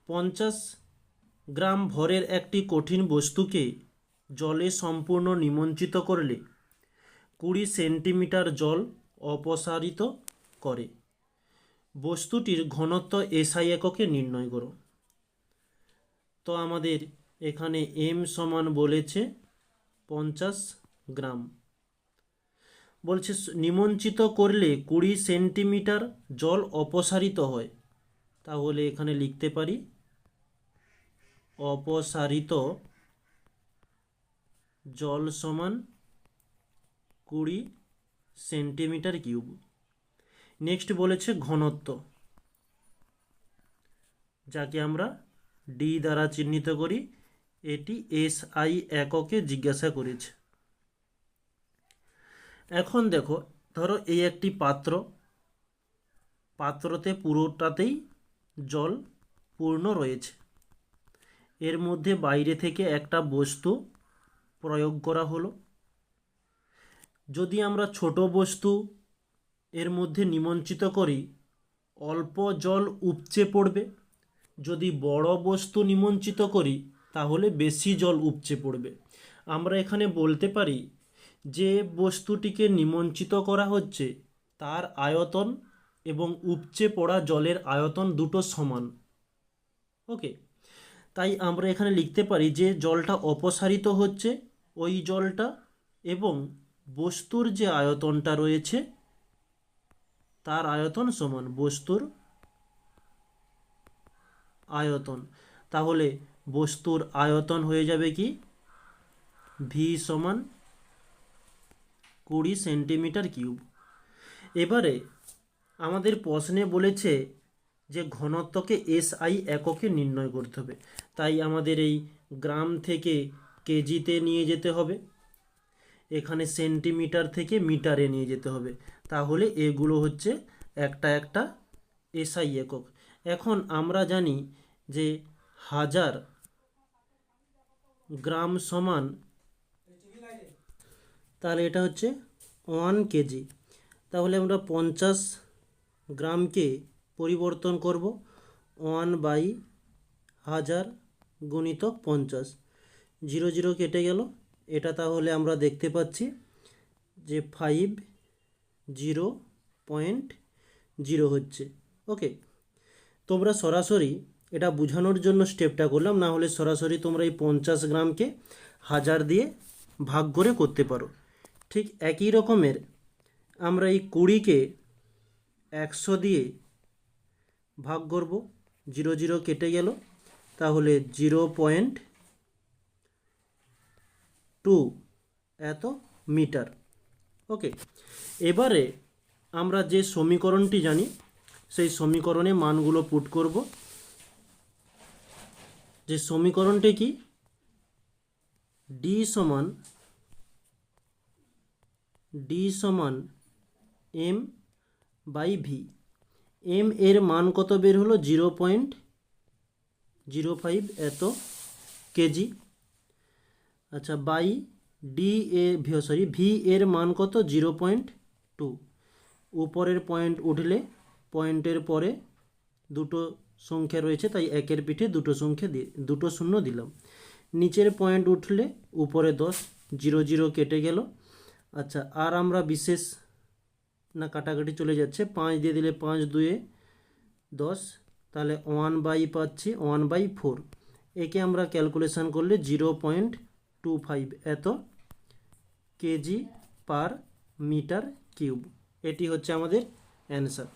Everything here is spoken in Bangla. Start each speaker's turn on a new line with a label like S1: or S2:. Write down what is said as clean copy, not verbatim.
S1: 50 গ্রাম ভরের একটি কঠিন বস্তুকে জলে সম্পূর্ণ নিমজ্জিত করলে 20 সেন্টিমিটার জল অপসারিত করে। বস্তুটির ঘনত্ব এসআই এককে নির্ণয় করো। তো আমাদের এখানে এম সমান বলেছে 50 গ্রাম, বলছে নিমজ্জিত করলে 20 সেন্টিমিটার জল অপসারিত হয়। তাহলে এখানে লিখতে পারি অপসারিত জল সমান 20 সেন্টিমিটার কিউব। নেক্সট বলেছে ঘনত্ব, যাকে আমরা ডি দ্বারা চিহ্নিত করি, এটি এসআই এককে জিজ্ঞাসা করেছে। এখন দেখো, ধরো এই একটি পাত্রতে পুরোটাতেই জল পূর্ণ রয়েছে। এর মধ্যে বাইরে থেকে একটা বস্তু প্রয়োগ করা হলো। যদি আমরা ছোট বস্তু এর মধ্যে নিমজ্জিত করি, অল্প জল উপচে পড়বে। যদি বড় বস্তু নিমজ্জিত করি, তাহলে বেশি জল উপচে পড়বে। আমরা এখানে বলতে পারি যে বস্তুটিকে নিমজ্জিত করা হচ্ছে তার আয়তন এবং উপচে পড়া জলের আয়তন দুটো সমান। ওকে, তাই আমরা এখানে লিখতে পারি যে জলটা অপসারিত হচ্ছে ওই জলটা এবং বস্তুর যে আয়তনটা রয়েছে তার আয়তন সমান বস্তুর আয়তন। তাহলে বস্তুর আয়তন হয়ে যাবে কি ভি সমান 20 সেন্টিমিটার কিউব। এবারে আমাদের প্রশ্নে বলেছে যে ঘনত্বকে এসআই এককে নির্ণয় করতে হবে। তাই আমাদের এই গ্রাম থেকে কেজিতে নিয়ে যেতে হবে, এখানে সেন্টিমিটার থেকে মিটারে নিয়ে যেতে হবে। তাহলে এগুলো হচ্ছে একটা একটা এসআই একক। এখন আমরা জানি যে 1000 গ্রাম সমান, তাহলে এটা হচ্ছে 1 কেজি। তাহলে আমরা 50 গ্রামকে পরিবর্তন করব 1/1000 গুণিতক 50, 0 0 কেটে গেল। এটা তাহলে আমরা দেখতে পাচ্ছি যে 50.0 হচ্ছে। ওকে, তোমরা সরাসরি এটা বোঝানোর জন্য স্টেপটা করলাম, না হলে সরাসরি তোমরা এই 50 গ্রামকে 1000 দিয়ে ভাগ করে করতে পারো। ঠিক একই রকমের আমরা এই 20কে 100 দিয়ে ভাগ করব, 0 0 কেটে গেল। তাহলে 0.2 এত মিটার। ওকে, এবারে আমরা যে সমীকরণটি জানি সেই সমীকরণে মানগুলো পুট করব। যে সমীকরণটি কি, ডি সমান এম বাই ভি। এম এর মান কত বের হলো 0.05 এত কেজি। আচ্ছা, বাই ভি এর মান কত 0.2। উপরের পয়েন্ট উঠলে পয়েন্টের পরে দুটো সংখ্যা রয়েছে, তাই একের পিঠে দুটো শূন্য দিলাম। নিচের পয়েন্ট উঠলে উপরে 10, 0 0 কেটে গেল। আচ্ছা, আর আমরা বিশেষ না, কাটাকাটি চলে যাচ্ছে, 5 দিয়ে দিলে 5 2 10, তাহলে 1/, পাচ্ছি 1/4। একে আমরা ক্যালকুলেশন করলে 0.25 এত কেজি পার মিটার কিউব। এটি হচ্ছে আমাদের অ্যান্সার।